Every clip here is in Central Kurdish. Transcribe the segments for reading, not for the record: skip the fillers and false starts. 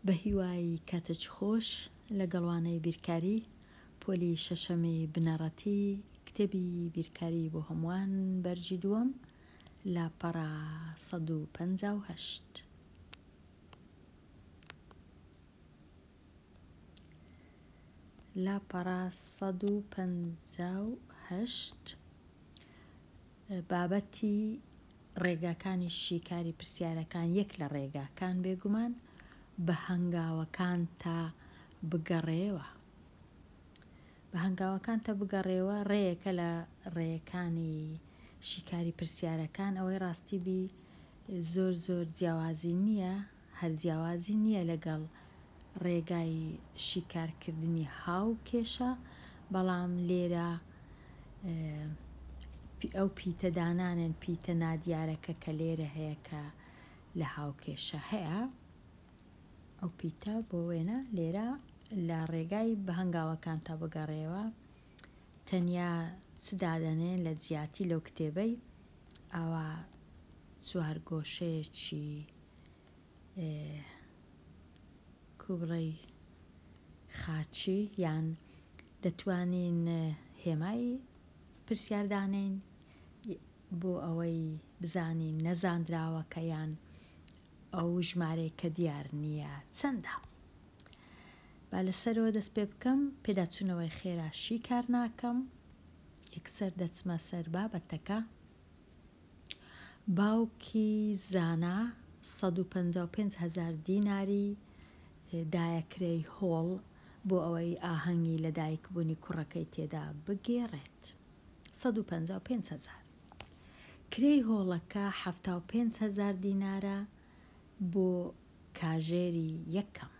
بە هیوای کاتەچ خۆش لەگەڵوانەی بیرکاری پۆلی شەشەمی بنەڕەتی کتێبی بیرکاری بۆ هەمووان بەرجی دووەم لاپەڕا 158. لاپەڕا 158 بابەتی ڕێگاکانی شیکاری پرسیارەکان یەک لە ڕێگاکان بێگومان بە هەنگاوەکان تا بگەڕێوە. بە هەنگاوەکان تا بگەڕێوە ڕێیەکە لە ڕێیەکانی شیکاری پرسیارەکان ئەوەی ڕاستیبی زۆر جیاوازی نییە، هەر جیاوازی نییە لەگەڵ ڕێگای شیکارکردنی هاو کێشە، بەڵام لێرە ئەو پیتەدانانێن پیتە نادیارەکە کە لێرە هەیە کە لە هاوکێشە هەیە، ئەو پیتە بۆ وێنە لێرە لە ڕێگای بە هەنگاوەکان تا بگەڕێەوە تەنیا چدادەنێن لە جیاتی لەو کتێبەی ئاوا چوار گۆشەیەکی کوبڵەی خاچی یان دەتوانین هێمای پرسیاردانین بۆ ئەوەی بزانین نەزانراوەکە یان ئەو ژمارەی کە دیار نییە چەندە. با لەسەرەوە دەست پێ بکەم پێداچوونەوەی خێرا شیکار ناکەم، یەکسەر دەچمە سەر بابەتەکە. باوکی زانا 155,000 دیناری دایەکرێی هۆڵ بۆ ئەوەی ئاهەنگی لە دایکبوونی کوڕەکەی تێدا بگێڕێت. 155,000 کرێی هۆڵەکە 75,000 دینارە بۆ کاژێری یەکەم.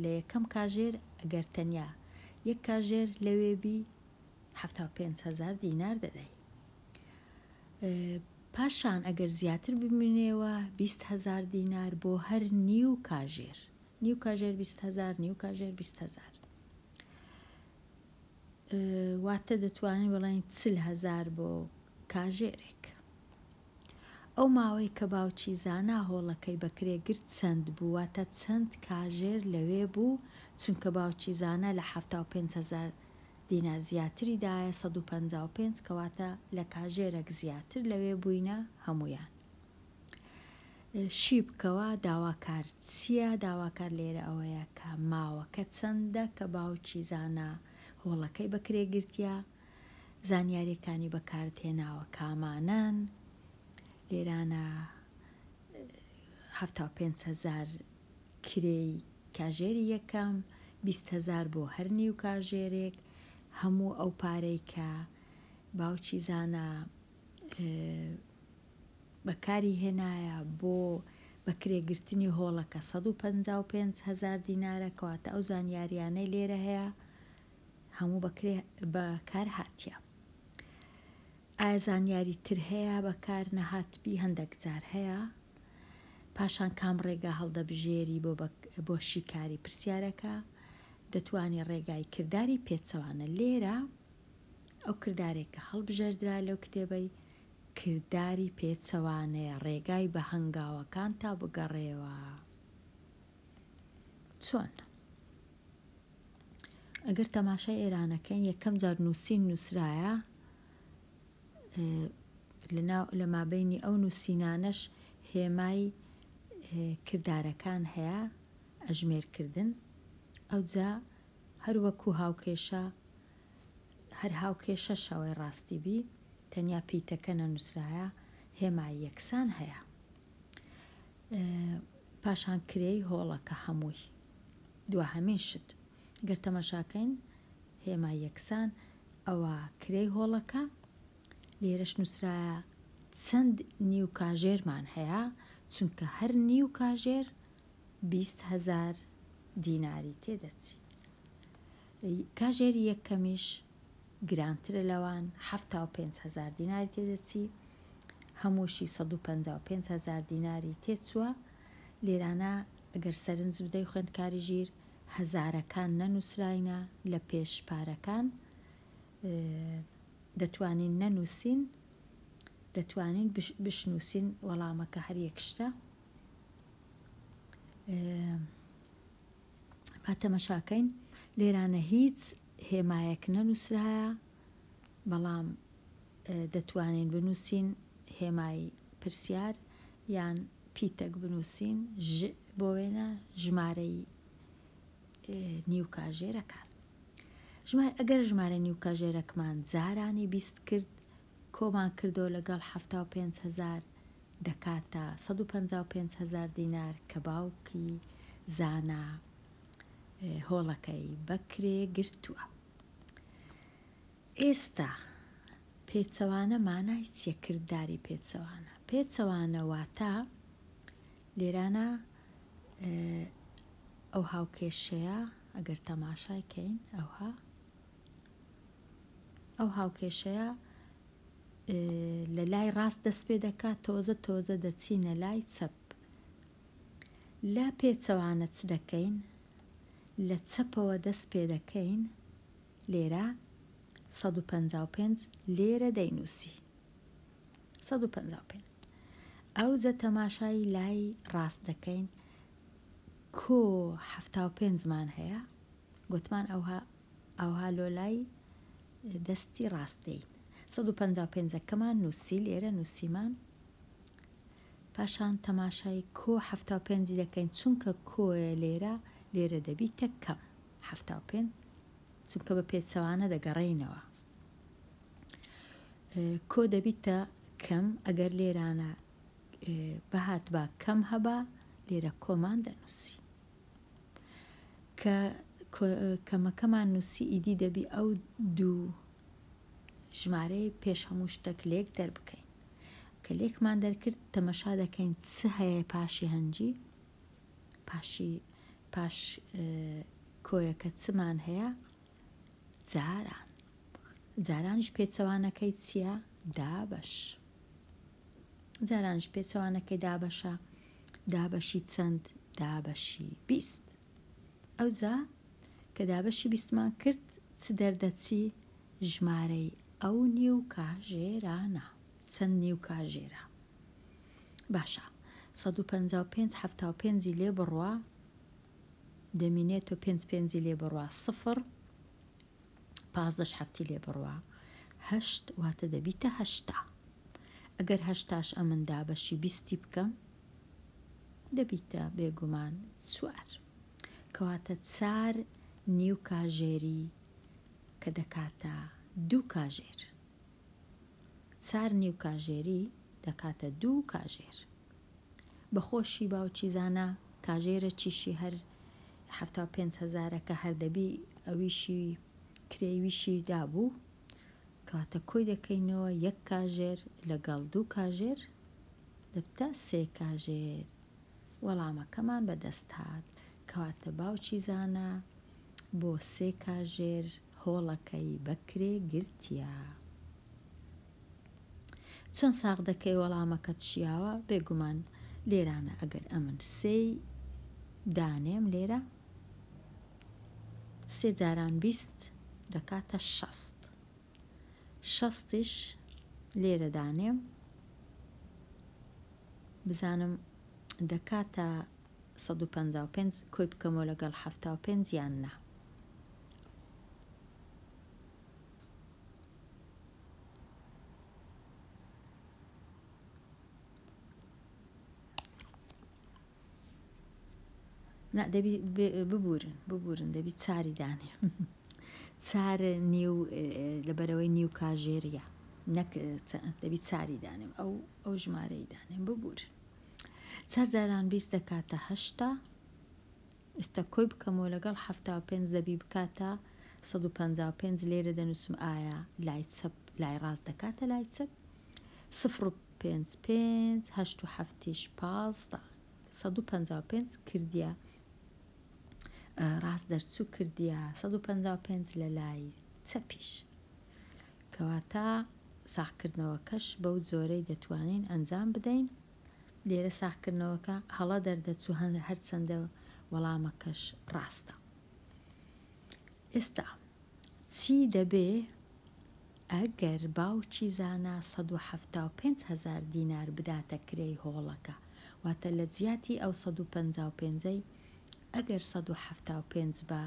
لە یەکەم کاژێر ئەگەر تەنیا یەک کاژێر لەوێبی 75,000 دینار دەدەی. پاشان ئەگەر زیاتر ببینێەوە 20,000 دینار بۆ هەر نیو کاژێر. نیو کاژێر 20,000 نیو کاژێر 20,000 واتە دەتوانین بڵێن 40,000 بۆ کاژێرێک. ئەو ماوەی کە باوکی زانا هۆڵەکەی بەکرێگرت چەند بوو، واتە چەند کاژێر لەوێ بوو، چونکە باوکی زانا لە 75,000 دینار زیاتری دایە 155 کەواتە لە کاژێرێک زیاتر لەوێ بووینە هەمویان. شی بکەوە داواکار چییە؟ داواکار لێرە ئەوەیە کە ماوەکە چەندە کە باوکی زانا هۆڵەکەی بەکرێگرتیا، زانیاریەکانی بەکاردهێناوە کامانن، لێرانە 75,000 کرێی کاژێری یەکەم، 20,000 بۆ هەر نیو کاژێرێک، هەموو ئەو پارەی کە باوکی زانا بەکاری هێنایە بۆ بەکرێگرتنی هۆڵەکە 155,000 دینارە کەواتە ئەو زانیاریانەی لێرە هەیە هەموو بەکار هاتیە. ئایا زانیاری تر هەیە بەکار نەهاتبی؟ هەندێک جار هەیە. پاشان کام ڕێگا هەڵدەبژێری بۆ شیکاری پرسیارەکە؟ دەتوانێت ڕێگای کردداری پێچەوانە. لێرە ئەو کردارێکە هەڵبژێردرا لەو کتێبەی کردداری پێچەوانەیە، ڕێگای بە هەنگاوەکان تا بگەڕێەوە. چۆن؟ ئەگەر تەماشای ئێرانەکەین یەکەم جار نووسرایە، لە مابینی ئەو نووسینانەش هێمای کردارەکان هەیە، ئەژمێرکردن، ئەوجا هەروەکو هاوکێشە، هەر هاوکێشە شەوەی ڕاستیبی تەنیا پیتەکە نەنووسرایە، هێمای یەکسان هەیە. پاشان کرێی هۆڵەکە هەمووی دوهەمین شت گەر تەماشاکەین هێمای یەکسان ئەوە کرێی هۆڵەکە، لێرەش نووسرایە چەند نیو کاژێرمان هەیە، چونکە هەر نیو کاژێر 20,000 دیناری تێدەچی. کاژێری یەکەمیش گرانترە لەوان 75,000 دیناری تێدەچی، هەمووشی 155,000 دیناری تێچووە. لێرانە ئەگەر سەرنج بدەی خوێندکاری ژیر هەزارەکان نەنووسراینە لە پێش پارەکان، دەتوانین نەنووسین، دەتوانین بشنووسین وەڵامەکە هەر یەک شتە. با تەمەشاکەین لێرانە هیچ هێمایەک نەنووسرایە، بەڵام دەتوانین بنووسین هێمای پرسیار یان پیتەک بنووسین بۆ وێنە ژمارەی نیو کاژێرەکان. ئەگەر ژمارە نیو کاژێرەکمان جارانی بیست کرد کۆمان کردو لەگەڵ 75,000 دەکاتە 155,000 دینار کە باوکی زانا هۆڵەکەی بەکرێ گرتووە. ئێستا پێچەوانە مانای چیە؟ کردداری پێچەوانە. پێچەوانە واتە لێرانە ئەو هاوکێشەیە ئەگەر تەماشایکەین ئەو هاوکێشەیە لە لای ڕاست دەست پێ دەکات تۆزە دەچینە لای چەپ. لە پێچەوانە چ دەکەین؟ لە چەپەوە دەست پێ دەکەین، لێرە 155 لێرە دەینووسی 155. ئەو جە تەماشای لای ڕاست دەکەین کۆ 75مان هەیە، گوتمان ئەوها لۆ لای دەستی ڕاست دەین 155ەکەمان نووسی لێرە نووسیمان، پاشان تەماشای کۆ 75 دەکەین چونکە کۆیە لێرە دەبیتە کەم 75 چونکە بە پێچەوانە دەگەڕێینەوە. کۆ دەبیتە کەم، ئەگەر لێرانە بەهات با کەم هەبا لێرە کۆمان دەنووسی. کە کەمەکەمان نووسی ئیدی دەبی ئەو دوو ژمارەی پێش هەموو شتێک لێک دەربکەین. کە لێکمان دەرکرد تەمەشا دەکەین چ هەیە پاشی هەنجی، پاش کۆیەکە چمان هەیە؟ جارانش پێچەوانەکەی چییە؟ دابەش. جارانش پێچەوانەکەی دابەشە، دابەشی چەند؟ دابەشی 20. ئەوجا کە دابەشی 20مان کرد چ دەردەچی؟ ژمارەی ئەو نیو کاژێرانە. چەند نیو کاژێرە؟ باشە 155 75 لێ بڕوە دەمینێت و 5 لێ بڕوە 0 15 هەفتی لێ بڕوە 8 واتە دەبیتە 8. ئەگەر 8 ئەمن دابەشی 20 بکەم دەبیتە بێگومان 4 کەواتە 4 نیو کاژێری کە دەکاتە 2 کاژێر. 4 نیو کاژێری دەکاتە 2 کاژێر. بەخۆشی باوکی زانا کاژێرە چیشی هەر 75,000ەکە هەر دەبی ئەویشی کرێویشی دابوو، کەواتە کۆی دەکەینەوە 1 کاژێر لەگەڵ 2 کاژێر دەبتە 3 کاژێر. وەڵامەکەمان بەدەست هات، کەواتە باوکی زانا بۆ 3 کاژێر هۆڵەکەی بەکرێ گرتیە. چۆن ساغ دەکەی وەڵامەکەت چیاوە؟ بێگومان لێرانە ئەگەر ئەمن 3 دانێم لێرە 3 جاران 20 دەکاتە 60. 60ش لێرە دانێم بزانم دەکاتە 155 کۆی بکەمەوە لەگەڵ 75 یان نا. دەبی ببورن دەبی 4 دانێ 4 نیو لەبەرەوەی نیو کاژێریە دەبی 4 دانێم ئەو ژمارەی دانێم ببور 4 جاران 20 دەکاتە 8 ئێستا کۆی بکەمەوە لەگەڵ 75 دەبی بکاتە 155 لێرە دەنووسم ئایا لای چەپ لای ڕاست دەکاتە لای چەپ 0 5 5 8 و 7 15 155 کردیە ڕاست دەرچوو کردیە 155 لە لای چەپیش، کەواتە ساغکردنەوەکەش بەو جۆرەی دەتوانین ئەنجام بدەین. لێرە ساغکردنەوەکە هەڵە دەردەچوو هەرچەندە وەڵامەکەش ڕاستە. ئێستا چی دەبێ ئەگەر باوکی زانا 175,000 دینار بداتە کرێی هۆڵەکە واتە لە جیاتی ئەو 155 ئەگەر 175 بە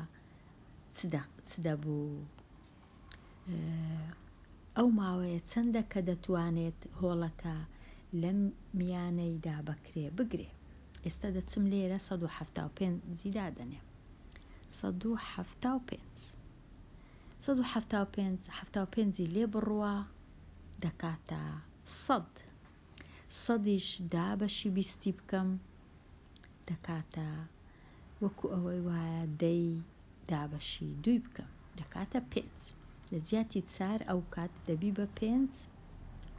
چ دەبوو ئەو ماوەیە چەندە کە دەتوانێت هۆڵەکە لەم میانەیدا بەکرێ بگرێ. ئێستا دەچم لێرە 175 دادەنێ 175 لێ بڕوە دەکاتە 100 دابەشی 20 بکەم دەکاتە وەکو ئەوەی وایە 10 دابەشی 2 بکەم دەکاتە 5 لە جیاتی 4 ئەو کات دەبی بە 5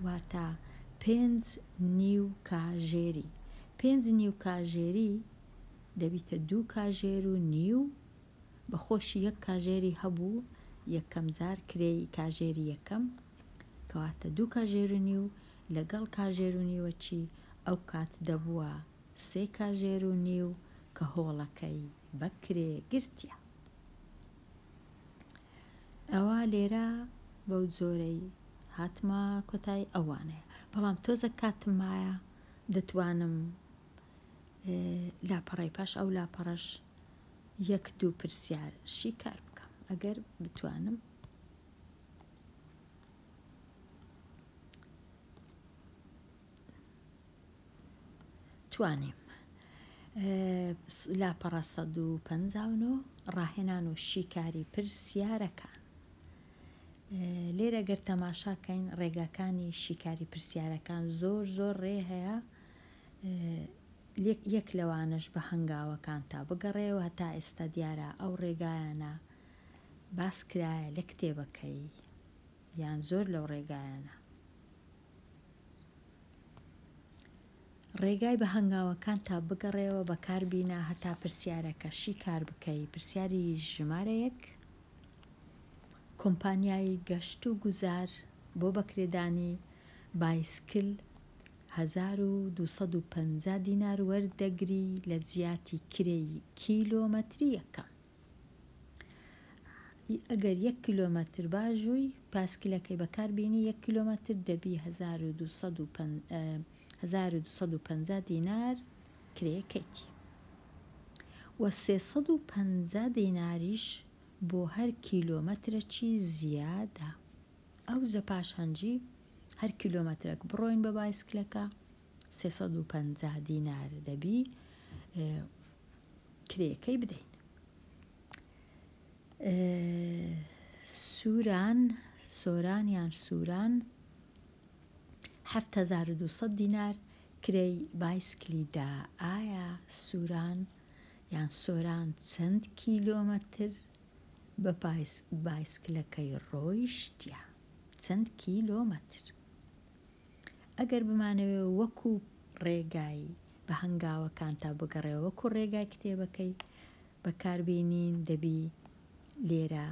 واتە 5 نیو کاژێری 5 نیو کاژێری دەبیتە 2 کاژێر و نیو بەخۆشی 1 کاژێری هەبوو یەکەم جار کرێی کاژێری یەکەم کەواتە 2 کاژێر و نیو لەگەڵ کاژێر و نیوەچی ئەو کات دەبووە 3 کاژێر و نیو کە هۆڵەکەی بەکرێ گرتیە. ئەوە لێرە بەو جۆرەی هاتمە کۆتایی ئەوانەیە بەڵام تۆزە کاتم مایە دەتوانم لاپەڕی پاش ئەو لاپەڕەش 1-2 پرسیارشی کار بکەم ئەگەر بتوانم توانیم. لاپەڕە 159 ڕاهێنان و شیکاری پرسیارەکان. لێرە گەر تەماشاکەین ڕێگاکانی شیکاری پرسیارەکان زۆر ڕێ هەیە یەک لەوانش بە هەنگاوەکان تا بگەڕێەوە تا ئێستا دیارە ئەو ڕێگایانە باس کرایە لە کتێبەکەی یان زۆر لەو ڕێگایانە. ڕێگای بە هەنگاوەکان تا بگەڕێەوە بەکاربینا هەتا پرسیارەکە شیکار بکەی. پرسیاری ژمارە 1 کۆمپانیای گەشت و گوزار بۆ بەکرێدانی بایسکل 1250 دینار وەردەگری لە جیاتی کرێی کیلۆمەتری یەکەم. ئەگەر 1 کیلۆمەتر باژووی پاسکلەکەی بەکاربیێنی 1 کیلۆمەتر دەبی 1250 دینار کرێیەکەیتی و 350 دیناریش بۆ هەر کیلۆمەترێکی زیادە. ئەو زە پاشهەنجی هەر کیلۆمەترێک بڕۆین بە بایسکلەکە 350 دینار دەبی کرێیەکەی بدەین. سۆران یان سووران 7200 دینار کرێی بایسکلیدا. ئایا سووران یان سۆران چەند کیلۆمەتر بە بایسکلەکەی ڕۆیشتە؟ چەند کیلۆمەتر؟ ئەگەر بمانەوێ وەکو ڕێگای بە هەنگاوەکان تا بگەڕێەوە وەکو ڕێگای کتێبەکەی بەکاربیێنین دەبی لێرە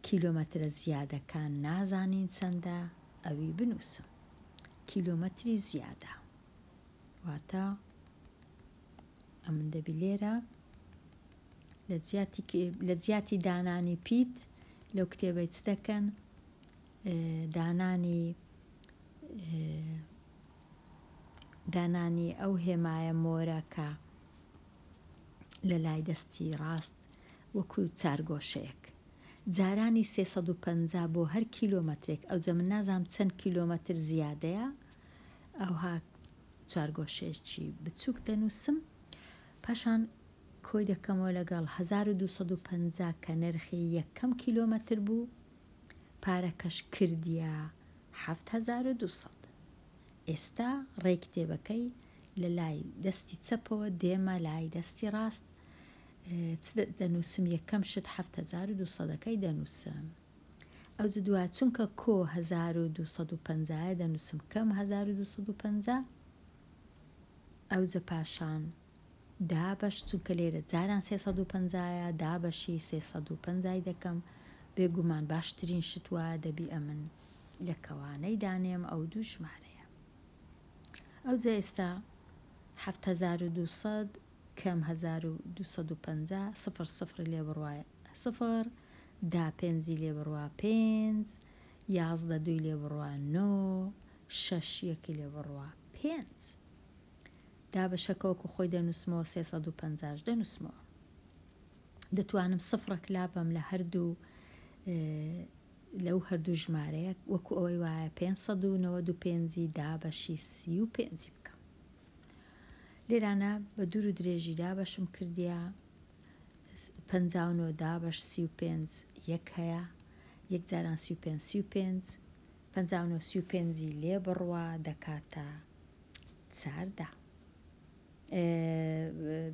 کیلۆمەترە زیادەکان نازانین چەندە ئەوی بنووسم کیلۆمەتری زیادە واتە ئەمن دەبی لێرە لە جیاتی دانانی پیت لەو کتێبەی چ دەکەن دانانی ئەو هێمایە مۆرەکە لە لای دەستی ڕاست وەکو چارگۆشەیەک جارانی 350 بۆ هەر کیلۆمەترێک ئەو جە من نازام چەند کیلۆمەتر زیادەیە ئەوها چارگۆشەیەکی بچووک دەنووسم پاشان کۆی دەکەمەوە لەگەڵ 1250 کە نرخی یەکەم کیلۆمەتر بوو پارەکەش کردیە 7200. ئێستا ڕێی کتێبەکەی لە لای دەستی چەپەوە دێمە لای دەستی ڕاست دەنووسم یەکەم شت 7200ەکەی دەنووسم ئەو دووە چونکە کۆ 1250 دەنووسم کەم 1250 ئەو جە پاشان دابەش چونکە لێرە جاران 350 دابەشی 350 دەکەم بێگومان باشترین شت وایە دەبی ئەمن لە کەوانەی دانێم ئەو دوو ژمارەیە ئەو جە ئێستا 7200 کەم 1250 0 لێ بڕوایە 0 دا پێنجی لێ بڕوا 5 11 دوی لێ بڕوا 9 6 یەکی لێ بڕوا 5 دابەشەکەوەکو خۆی دەنووسمەوە 350 دەنووسمەوە. دەتوانم سفرەك لابم لە هەردوو لەو هەردوو ژمارەیە وەکو ئەوەی وایە 595 دابەشی 35 بکەم. لێرانە بە دوور و درێژی دابەشم کردیا 59 دابەش 35 یەک هەیە، یەک جاران 35 59 35 لێ بڕوا دەکاتە 4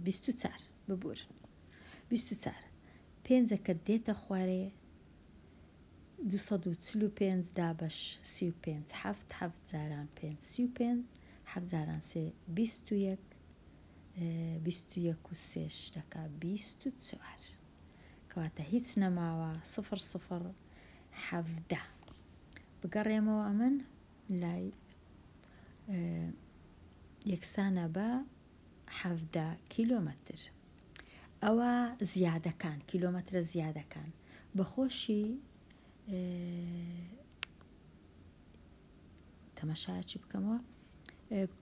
24 ببور 24 پێنجەکە دێتە خوارێ 245 دابەش 35 7 جاران 5 35 7 جاران 3 21 21 و 3 دەکا 24 کەواتە هیچ نەماوە 00 17 بگەڕێمەوە ئەمن لای یەکسانە بە 17 کیلۆمەتر. ئەوە زیادەکان کیلۆمەترە زیادەکان بەخۆشی تەمەشایەکی بکەمەوە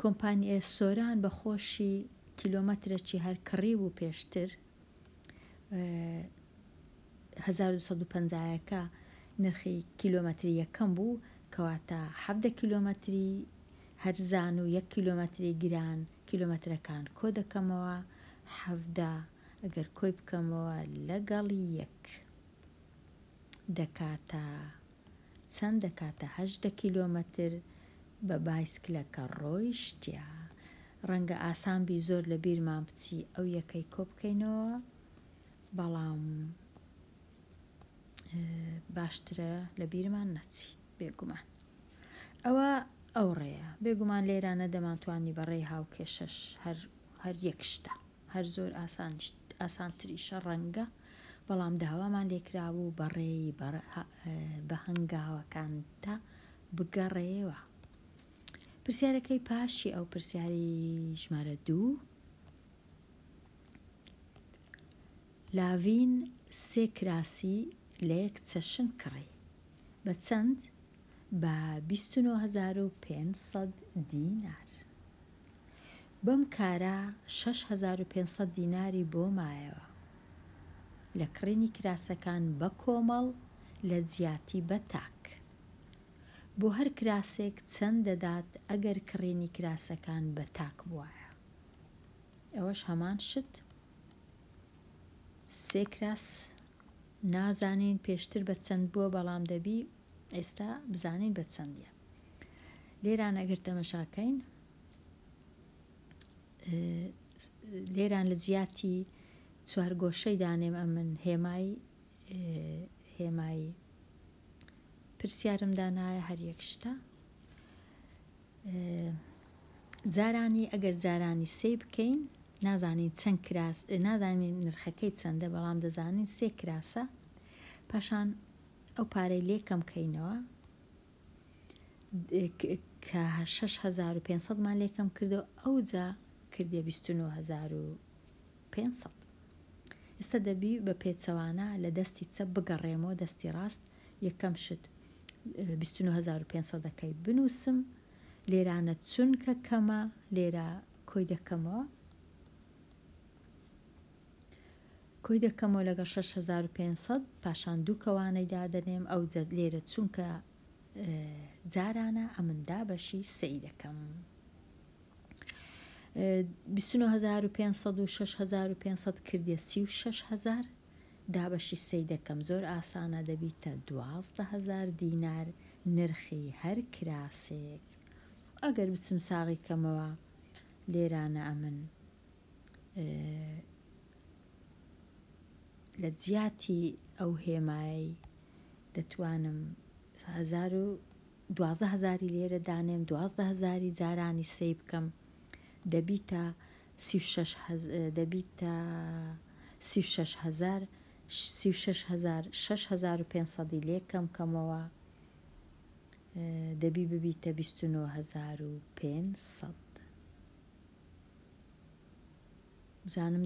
کۆمپانیای سۆران بەخۆشی کیلۆمەترێکی هەر کڕی و پێشتر 1250ەکە نرخی کیلۆمەتری یەکەم بوو کەواتە 17 کیلۆمەتری هەرزان و 1 کیلۆمەتری گران کیلۆمەترەکان کۆ دەکەمەوە 17 ئەگەر کۆی بکەمەوە لەگەڵی یەک دەکاتە چەند دەکاتە 8 کیلۆمەتر بە بایسکلەکە ڕۆیشتیا. ڕەنگە ئاسانبی زۆر لە بیرمان بچی ئەو یەکەی کۆ بکەینەوە بەڵام باشترە لە بیرمان نەچی بێگومان. ئەوە ئەو ڕێیە بێگومان لێرانە دەمانتوانی بەڕێی هاوکێشەش هەر یەکشتە هەر زۆر ئاسانتریشە ڕەنگە بەڵام داوامان لێکراوە بەڕێی بە هەنگاوەکانتە بگەڕێەوە. پرسیارەکەی پاشی ئەو پرسیاری ژمارە 2 لاڤین 3 کراسی لە یەک چەشن کڕی بە چەند؟ بە 29,500 دینار. بەم کارە 6,500 دیناری بۆ مایەوە لە کڕینی کراسەکان بە کۆمەڵ لە جیاتی بە تاک. بۆ هەر کراسێک چەند دەدات ئەگەر کڕینی کراسەکان بە تاک بووایە. ئەوەش هەمان شت 3 کراس نازانین پێشتر بە چەند بووە بەڵام دەبی ئێستا بزانین بە چەندیە. لێران ئەگەر تەمەشاکەین لێران لە جیاتی چوارگۆشەی دانێم ئەمن هێمای پرسیارم دانایە هەر یەکشتە جارانی ئەگەر جارانی سێ بکەین نازانین چەند کراس نازانین نرخەکەی چەندە بەڵام دەزانین 3 کراسە پاشان ئەو پارەی لێکەم کەینەوە کە 6,500مان لێکەم کردو ئەو جا کردێ 29,500. ئێستا دەبی بە پێچەوانە لە دەستی چەپ بگەڕێمەوە دەستی ڕاست یەکەم شت 29,500ەکەی بنووسم لێرانە چونکە کەمە لێرە کۆی دەکەمەوە لەگە 6,500 پاشان دوو کەوانەی دادەنێم ئەو لێرە چونکە جارانە ئەمندا بەشی 3 دەکەم 29,500 و 6,500 کردێ 36,000 دابەشی 3 دەکەم زۆر ئاسانە دەبیتە 12,000 دینار نرخی هەر کراسێک. ئەگەر بچم ساغی کەمەوە لێرانە ئەمن لە جیاتی ئەو هێمایی دەتوانم 12,000 لێرە دانێم 12,000 جارانی سێ بکەم دەبیتە 36,000 6,500 لێکەم کەمەوە دەبی ببیتە 29,500 بزانم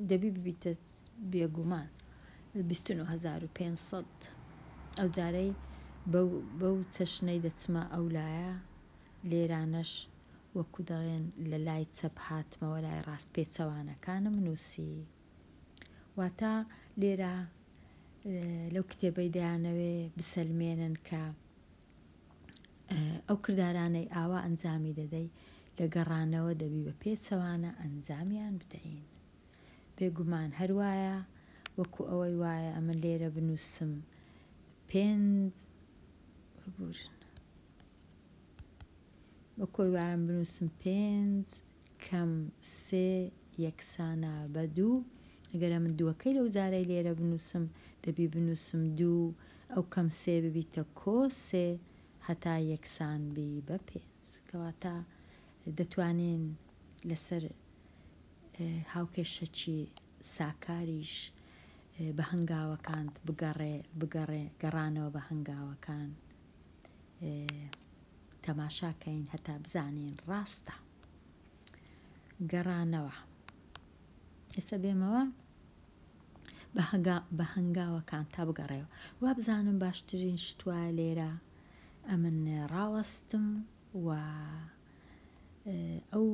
دەبی ببیتە بێگومان 29,500 ئەو جارەی بەو چەشنەی دەچمە ئەولایە لێرانەش وەکو دەڵێن لە لای چەپ هاتمەوە لای ڕاست پێچەوانەکانم نووسی. واتە لێرە لەو کتێبەی دەیانەوێ بسەلمێنن کە ئەو کردارانەی ئاوا ئەنجامی دەدەی لە گەڕانەوە دەبی بە پێچەوانە ئەنجامیان بدەین. بێگومان هەروایە وەکو ئەوەی وایە ئەمە لێرە بنووسم 5 وەکۆی وایم بنووسم 5 کەم 3 یەکسانە بە 2. ئەگەرە من دووەکەی لەو جارەی لێرە بنووسم دەبی بنووسم 2 ئەو کەم 3 ببیتە کۆ 3 هەتا یەکسان بی بە 5. کەواتە دەتوانین لەسەر هاوکێشەکی ساکاریش بە هەنگاوەکان گەڕانەوە بە هەنگاوەکان تەماشاکەین هەتا بزانین ڕاستە. گەڕانەوە ئێستا بێمەوە بە هەنگاوەکان تا بگەڕێەوە. وا بزانم باشترین شتوایە لێرە ئەمن ڕاوەستم و ئەو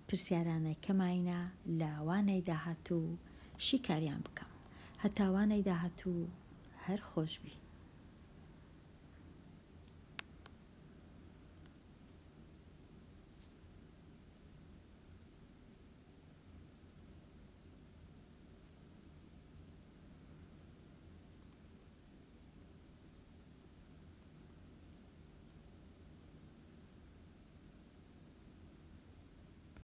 پرسیارانەی کەماینە لە وانەی داهاتوو شیکاریان بکەم. هەتا وانەی داهاتوو هەر خۆش بی.